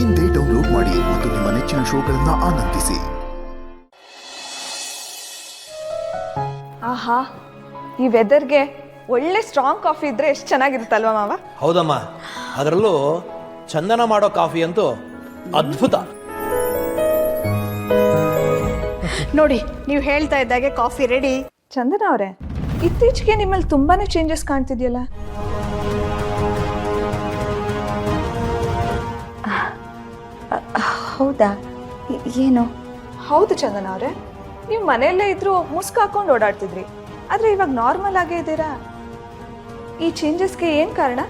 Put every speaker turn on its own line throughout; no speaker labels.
ಇಂದೇ ಡೌನ್ಲೋಡ್ ಮಾಡಿ ಮತ್ತು ನಿಮ್ಮ ನೆಚ್ಚಿನ ಶೋಗಳನ್ನು ಆನಂದಿಸಿ.
ಆಹಾ, ಈ ವೆದರ್ಗೆ ಒಳ್ಳೆ ಸ್ಟ್ರಾಂಗ್ ಕಾಫಿ ಇದ್ರೆ ಎಷ್ಟು ಚೆನ್ನಾಗಿರುತ್ತಲ್ವಾ ಮಾವ?
ಹೌದಮ್ಮ, ಅದರಲ್ಲೂ ಚಂದನ ಮಾಡೋ ಕಾಫಿ ಅಂತೂ ಅದ್ಭುತ.
ನೋಡಿ, ನೀವು ಹೇಳ್ತಾ ಇದ್ದಾಗೆ ಕಾಫಿ ರೆಡಿ.
ಚಂದನ ಅವರೇ, ಇತ್ತೀಚೆಗೆ ನಿಮ್ಮಲ್ಲಿ ತುಂಬಾನೇ ಚೇಂಜಸ್ ಕಾಣ್ತಿದ್ಯಲ್ಲ.
ಹೌದಾ? ಏನು?
ಹೌದು ಚಂದನ ಅವರೇ, ನೀವು ಮನೆಯಲ್ಲೇ ಇದ್ರು ಮುಸ್ಕ್ ಹಾಕೊಂಡು ಓಡಾಡ್ತಿದ್ರಿ, ಆದ್ರೆ ಇವಾಗ ನಾರ್ಮಲ್ ಆಗೇ ಇದ್ದೀರಾ. ಈ ಚೇಂಜಸ್ಗೆ ಏನ್ ಕಾರಣ?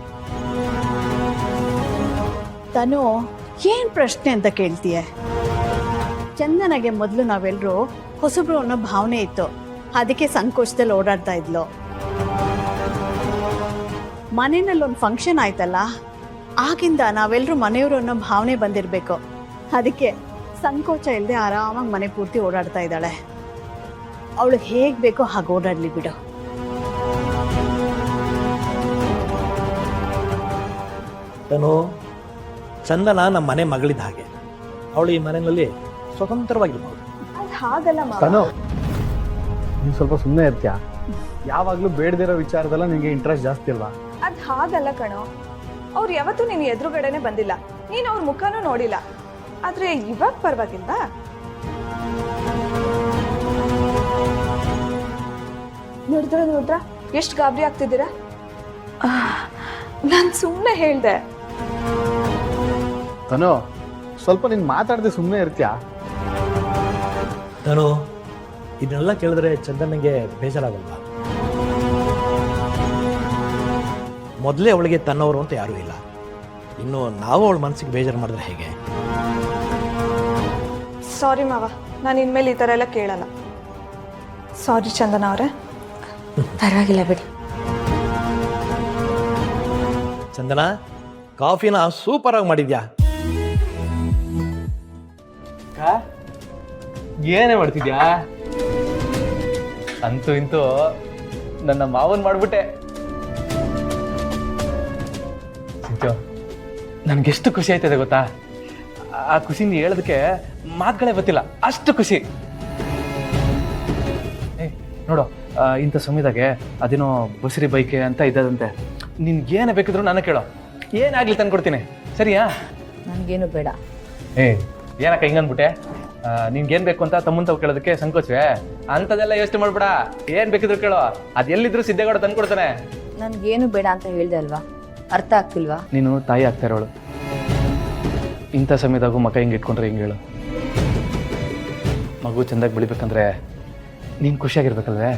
ತನು, ಏನ್ ಪ್ರಶ್ನೆ ಅಂತ ಕೇಳ್ತೀಯ? ಚಂದನಗೆ ಮೊದಲು ನಾವೆಲ್ಲರೂ ಹೊಸಬ್ರು ಅನ್ನೋ ಭಾವನೆ ಇತ್ತು, ಅದಕ್ಕೆ ಸಂಕೋಚದಲ್ಲಿ ಓಡಾಡ್ತಾ ಇದ್ಲು. ಮನೆಯಲ್ಲಿ ಒಂದು ಫಂಕ್ಷನ್ ಆಯ್ತಲ್ಲ, ಆಗಿಂದ ನಾವೆಲ್ಲರೂ ಮನೆಯವರು ಅನ್ನೋ ಭಾವನೆ ಬಂದಿರಬೇಕು. ಅದಕ್ಕೆ ಸಂಕೋಚ ಇಲ್ಲದೆ ಆರಾಮಾಗಿ ಮನೆ ಪೂರ್ತಿ ಓಡಾಡ್ತಾ ಇದ್ದಾಳೆ. ಅವಳು ಹೇಗೆ ಬೇಕೋ ಹಾಗೆ ಓಡಾಡ್ಲಿ ಬಿಡು.
ತನು, ಚಂದನ ನಮ್ಮ ಮನೆ ಮಗಳಿದ್ದ ಹಾಗೆ. ಅವಳು ಈ ಮನೆಯಲ್ಲಿ ಸ್ವತಂತ್ರವಾಗಿರ್ಬೋದು.
ಅದು ಹಾಗಲ್ಲ ಮಾವ.
ತನು, ನೀನು ಸ್ವಲ್ಪ ಸುಮ್ಮನೆ ಇರ್ತೀಯ? ಯಾವಾಗಲೂ ಬೇಡದಿರೋ ವಿಚಾರದಲ್ಲ ನಿನಗೆ ಇಂಟ್ರೆಸ್ಟ್ ಜಾಸ್ತಿ ಅಲ್ವಾ?
ಅದು ಹಾಗಲ್ಲ ಕಣೋ, ಅವ್ರು ಯಾವತ್ತೂ ನೀನು ಎದುರುಗಡೆನೆ ಬಂದಿಲ್ಲ, ನೀನು ಅವ್ರ ಮುಖನೂ ನೋಡಿಲ್ಲ. ಆದ್ರೆ ಇವಾಗ ಪರವಾಗಿಲ್ವಾ? ನೋಡಿದ್ರ ಎಷ್ಟು ಗಾಬರಿ ಆಗ್ತಿದ್ದೀರಾ? ನಾನು ಸುಮ್ಮನೆ ಹೇಳ್ದೆ.
ತನು, ಸ್ವಲ್ಪ ನೀನು ಮಾತಾಡದೆ ಸುಮ್ಮನೆ ಇರ್ತೀಯ?
ತನು, ಇದನ್ನೆಲ್ಲ ಕೇಳಿದ್ರೆ ಚಂದನಿಗೆ ಬೇಜಾರಾಗಲ್ವಾ? ಮೊದಲೇ ಅವಳಿಗೆ ತನ್ನವರು ಅಂತ ಯಾರೂ ಇಲ್ಲ, ಇನ್ನು ನಾವು ಅವಳ ಮನಸ್ಸಿಗೆ ಬೇಜಾರು ಮಾಡಿದ್ರೆ ಹೇಗೆ?
ಸಾರಿ ಮಾವ, ನಾನು ಇನ್ಮೇಲೆ ಈ ಥರ ಎಲ್ಲ ಕೇಳಲ್ಲ. ಸಾರಿ ಚಂದನ ಅವರೇ.
ಪರವಾಗಿಲ್ಲ ಬಿಡಿ.
ಚಂದನ, ಕಾಫಿನ ಸೂಪರ್ ಆಗಿ ಮಾಡಿದ್ಯಾ.
ಏನೇ ಮಾಡ್ತಿದ್ಯಾ? ಅಂತೂ ಇಂತೂ ನನ್ನ ಮಾವನ್ ಮಾಡ್ಬಿಟ್ಟೆ. ಸಿಂಚು, ನನಗೆಷ್ಟು ಖುಷಿ ಆಯ್ತದೆ ಗೊತ್ತಾ? ಆ ಖುಷಿನ ಹೇಳೋದಕ್ಕೆ ಮಾತುಗಳೇ ಗೊತ್ತಿಲ್ಲ, ಅಷ್ಟು ಖುಷಿ. ನೋಡು, ಇಂಥ ಸಮಯದಾಗೆ ಅದೇನೋ ಬಸರಿ ಬೈಕೆ ಅಂತ ಇದ್ದದಂತೆ. ನಿನ್ಗೇನೇ ಬೇಕಿದ್ರು ನಾನು ಕೇಳೋ, ಏನಾಗ್ಲಿ ತಂದ್ಕೊಡ್ತೀನಿ, ಸರಿಯಾ?
ನನಗೇನು ಬೇಡ.
ಏನಕ್ಕ ಹಿಂಗಂದ್ಬಿಟ್ಟೆ? ನಿನ್ಗೇನು ಬೇಕು ಅಂತ ತಮ್ಮನ್ ತಾವು ಕೇಳೋದಕ್ಕೆ ಸಂಕೋಚವೇ? ಅಂಥದ್ದೆಲ್ಲ ಯೋಚನೆ ಮಾಡ್ಬೇಡ, ಏನು ಬೇಕಿದ್ರು ಕೇಳೋ, ಅದು ಎಲ್ಲಿದ್ರು ಸಿದ್ದೇಗೌಡ ತಂದ್ಕೊಡ್ತಾನೆ.
ನನಗೇನು ಬೇಡ ಅಂತ ಹೇಳ್ದೆ ಅಲ್ವಾ? ಅರ್ಥ ಆಗ್ತಿಲ್ವಾ?
ನೀನು ತಾಯಿ ಆಗ್ತಾ ಇರೋಳು, ಇಂಥ ಸಮಯದಾಗೂ ಮಗ ಹಿಂಗೆ ಇಟ್ಕೊಂಡ್ರೆ ಹಿಂಗೆ ಹೇಳು? ಮಗು ಚೆಂದಾಗಿ ಬೆಳಿಬೇಕಂದ್ರೆ ನೀನು ಖುಷಿಯಾಗಿರ್ಬೇಕಲ್ವೇ?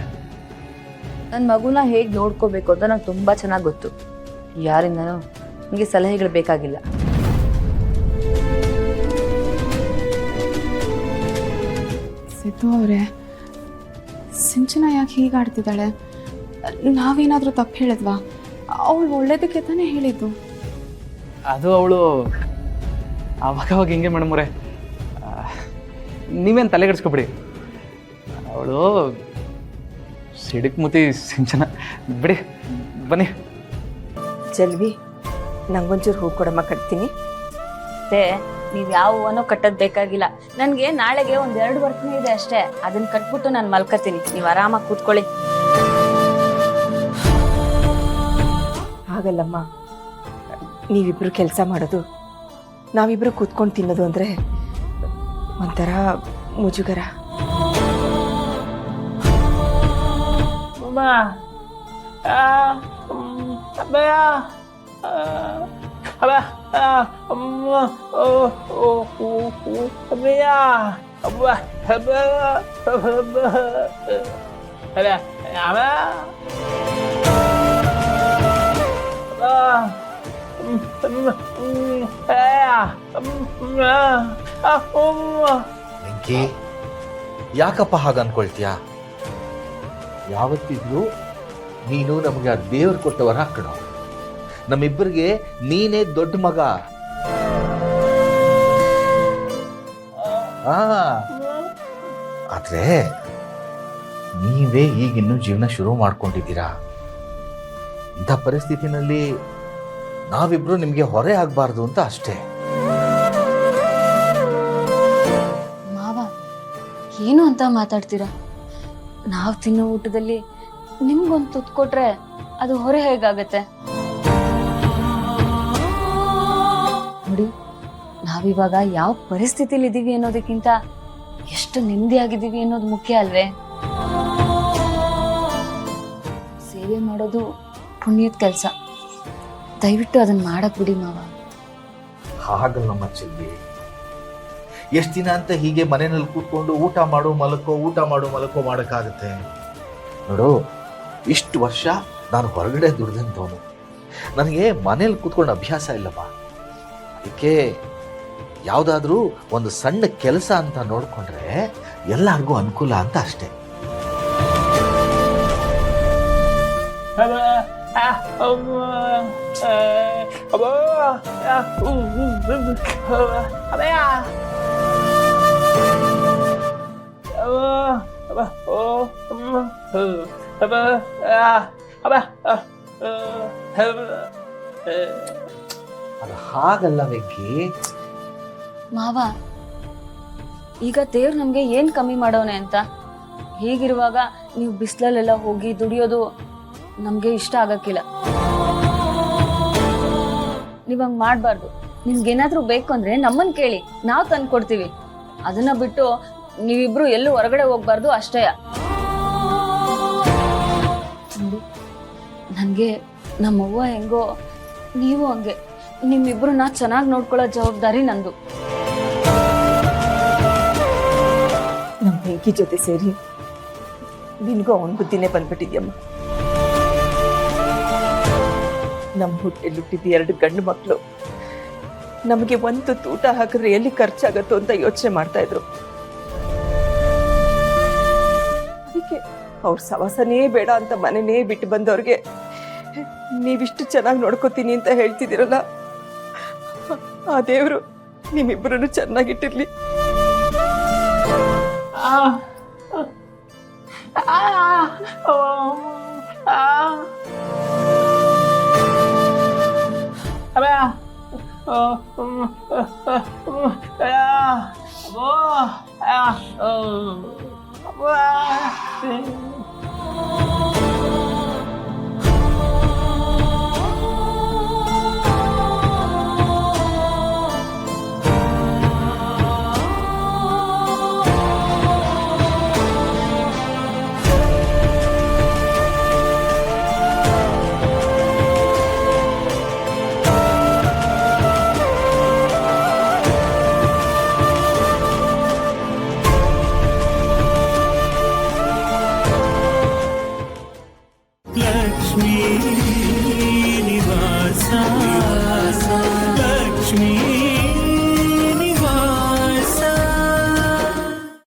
ನನ್ನ ಮಗುನ ಹೇಗೆ ನೋಡ್ಕೋಬೇಕು ಅಂತ ನಂಗೆ ತುಂಬ ಚೆನ್ನಾಗಿ ಗೊತ್ತು. ಯಾರಿಂದನೂ ನನಗೆ ಸಲಹೆಗಳು ಬೇಕಾಗಿಲ್ಲ.
ಸಿದ್ದು ಅವರೇ, ಸಿಂಚನ ಯಾಕೆ ಹೀಗೆ ಆಡ್ತಿದ್ದಾಳೆ? ನಾವೇನಾದರೂ ತಪ್ಪು ಹೇಳಿದ್ವಾ? ಅವಳು ಒಳ್ಳೇದಕ್ಕೆ ತಾನೇ ಹೇಳಿದ್ದು.
ಅದು ಅವಳು ಅವಾಗ ಹಿಂಗೆ ಮೇಡಮ್ರೆ, ನೀವೇನು ತಲೆಗೆಡ್ಸ್ಕೊಬಿಡಿ. ಅವಳು ಸಿಡಿಕ್ ಮುತಿ ಸಿಂಚನ ಬಿಡಿ. ಬನ್ನಿ
ಜಲ್ವಿ, ನಂಗೊಂಚೂರು ಹೂ ಕೊಡಮ್ಮ, ಕಟ್ತೀನಿ. ಮತ್ತೆ ನೀವು ಯಾವ ಹೂವನೋ ಕಟ್ಟೋದು ಬೇಕಾಗಿಲ್ಲ. ನನಗೆ ನಾಳೆಗೆ ಒಂದು 2 ಬರ್ತನೇ ಇದೆ ಅಷ್ಟೇ, ಅದನ್ನ ಕಟ್ಬಿಟ್ಟು ನಾನು ಮಲ್ಕೋತೀನಿ. ನೀವು ಆರಾಮಾಗಿ ಕೂತ್ಕೊಳ್ಳಿ. ಹಾಗಲ್ಲಮ್ಮ, ನೀವಿಬ್ರು ಕೆಲಸ ಮಾಡೋದು, ನಾವಿಬ್ರು ಕೂತ್ಕೊಂಡು ತಿನ್ನೋದು ಅಂದರೆ ಒಂಥರ ಮುಜುಗರ.
ವೆಂಕಿ, ಯಾಕಪ್ಪ ಹಾಗ ಅನ್ಕೊಳ್ತೀಯ? ಯಾವತ್ತಿದ್ರೂ ನೀನು ನಮಗೆ ಆ ದೇವ್ರು ಕೊಟ್ಟವರ ಹಾಕಣೋ. ನಮ್ಮಿಬ್ಬರಿಗೆ ನೀನೇ ದೊಡ್ಡ ಮಗ. ಆದ್ರೆ ನೀವೇ ಈಗಿನ್ನೂ ಜೀವನ ಶುರು ಮಾಡ್ಕೊಂಡಿದ್ದೀರಾ. ಇಂಥ ಪರಿಸ್ಥಿತಿನಲ್ಲಿ ನಾವಿಬ್ರು ನಿಮಗೆ ಹೊರೆ ಆಗಬಾರ್ದು ಅಂತ ಅಷ್ಟೇ.
ಏನು ಅಂತ ಮಾತಾಡ್ತೀರಾ? ನಾವು ತಿನ್ನೋ ಊಟದಲ್ಲಿ ನಿಮ್ಗೊಂದು ತುತ್ತು ಕೊಟ್ರೆ ಅದು ಹೊರೆ ಹೇಗಾಗತ್ತೆ? ನೋಡಿ, ನಾವಿವಾಗ ಯಾವ ಪರಿಸ್ಥಿತಿಲಿ ಇದೀವಿ ಅನ್ನೋದಕ್ಕಿಂತ ಎಷ್ಟು ನೆಮ್ಮದಿಯಾಗಿದ್ದೀವಿ ಅನ್ನೋದು ಮುಖ್ಯ ಅಲ್ವೇ? ಸೇವೆ ಮಾಡೋದು ಪುಣ್ಯದ ಕೆಲಸ. ದಯವಿಟ್ಟು ಅದನ್ನ ಮಾಡಕ್ ಬಿಡಿ ಮಾವ.
ಹಾಗಲ್ಲ ನಮ್ಮ ಚೆಲ್ವಿ, ಎಷ್ಟು ದಿನ ಅಂತ ಹೀಗೆ ಮನೆಯಲ್ಲಿ ಕೂತ್ಕೊಂಡು ಊಟ ಮಾಡು ಮಲಕೋ ಊಟ ಮಾಡು ಮಲಕೋ ಮಾಡೋಕ್ಕಾಗತ್ತೆ? ನೋಡು, ಇಷ್ಟು ವರ್ಷ ನಾನು ಹೊರಗಡೆ ದುಡ್ದಂಥವನು, ನನಗೆ ಮನೇಲಿ ಕೂತ್ಕೊಂಡು ಅಭ್ಯಾಸ ಇಲ್ಲಪ್ಪ. ಅದಕ್ಕೆ ಯಾವುದಾದ್ರೂ ಒಂದು ಸಣ್ಣ ಕೆಲಸ ಅಂತ ನೋಡಿಕೊಂಡ್ರೆ ಎಲ್ಲರಿಗೂ ಅನುಕೂಲ ಅಂತ ಅಷ್ಟೇ. ಅದು ಹಾಗಲ್ಲ ವೆಂಕಿ.
ಮಾವ, ಈಗ ದೇವ್ರು ನಮ್ಗೆ ಏನ್ ಕಮ್ಮಿ ಮಾಡೋನೆ ಅಂತ? ಹೀಗಿರುವಾಗ ನೀವು ಬಿಸಿಲಲ್ಲೆಲ್ಲ ಹೋಗಿ ದುಡಿಯೋದು ನಮ್ಗೆ ಇಷ್ಟ ಆಗಕ್ಕಿಲ್ಲ. ನೀವ್ ಹಂಗ್ ಮಾಡ್ಬಾರ್ದು. ನಿಮ್ಗೇನಾದ್ರೂ ಬೇಕು ಅಂದ್ರೆ ನಮ್ಮನ್ ಕೇಳಿ, ನಾವ್ ತಂದ್ಕೊಡ್ತೀವಿ. ಅದನ್ನ ಬಿಟ್ಟು ನೀವಿಬ್ರು ಎಲ್ಲೂ ಹೊರಗಡೆ ಹೋಗ್ಬಾರ್ದು ಅಷ್ಟೇ. ನನ್ಗೆ ನಮ್ಮವ್ವ ಹೆಂಗೋ, ನೀವು ಹಂಗೆ. ನಿಮ್ಮಿಬ್ರನ್ನ ಚೆನ್ನಾಗಿ ನೋಡ್ಕೊಳ್ಳೋ ಜವಾಬ್ದಾರಿ ನಂದು.
ನಮ್ಮ ಬೆಂಕಿ ಜೊತೆ ಸೇರಿ ನಿನ್ಗೂ ಅವನ ಬುದ್ಧಿನೇ ಬಂದ್ಬಿಟ್ಟಿದ್ಯಮ್ಮ. ನಮ್ಮ ಹುಟ್ಟಿದ್ದು 2 ಗಂಡು ಮಕ್ಕಳು. ನಮಗೆ ಒಂದು ಊಟ ಹಾಕಿದ್ರೆ ಎಲ್ಲಿ ಖರ್ಚಾಗತ್ತೋ ಅಂತ ಯೋಚನೆ ಮಾಡ್ತಾ ಇದ್ರು. ಅದಕ್ಕೆ ಅವ್ರ ಸವಾಸನೇ ಬೇಡ ಅಂತ ಮನೆನೇ ಬಿಟ್ಟು ಬಂದವ್ರಿಗೆ ನೀವಿಷ್ಟು ಚೆನ್ನಾಗಿ ನೋಡ್ಕೋತೀನಿ ಅಂತ ಹೇಳ್ತಿದ್ದೀರಲ್ಲ, ಆ ದೇವ್ರು ನಿಮ್ಮಿಬ್ಬರನ್ನು ಚೆನ್ನಾಗಿಟ್ಟಿರ್ಲಿ.
ಲಕ್ಷ್ಮೀ ನಿವಾಸ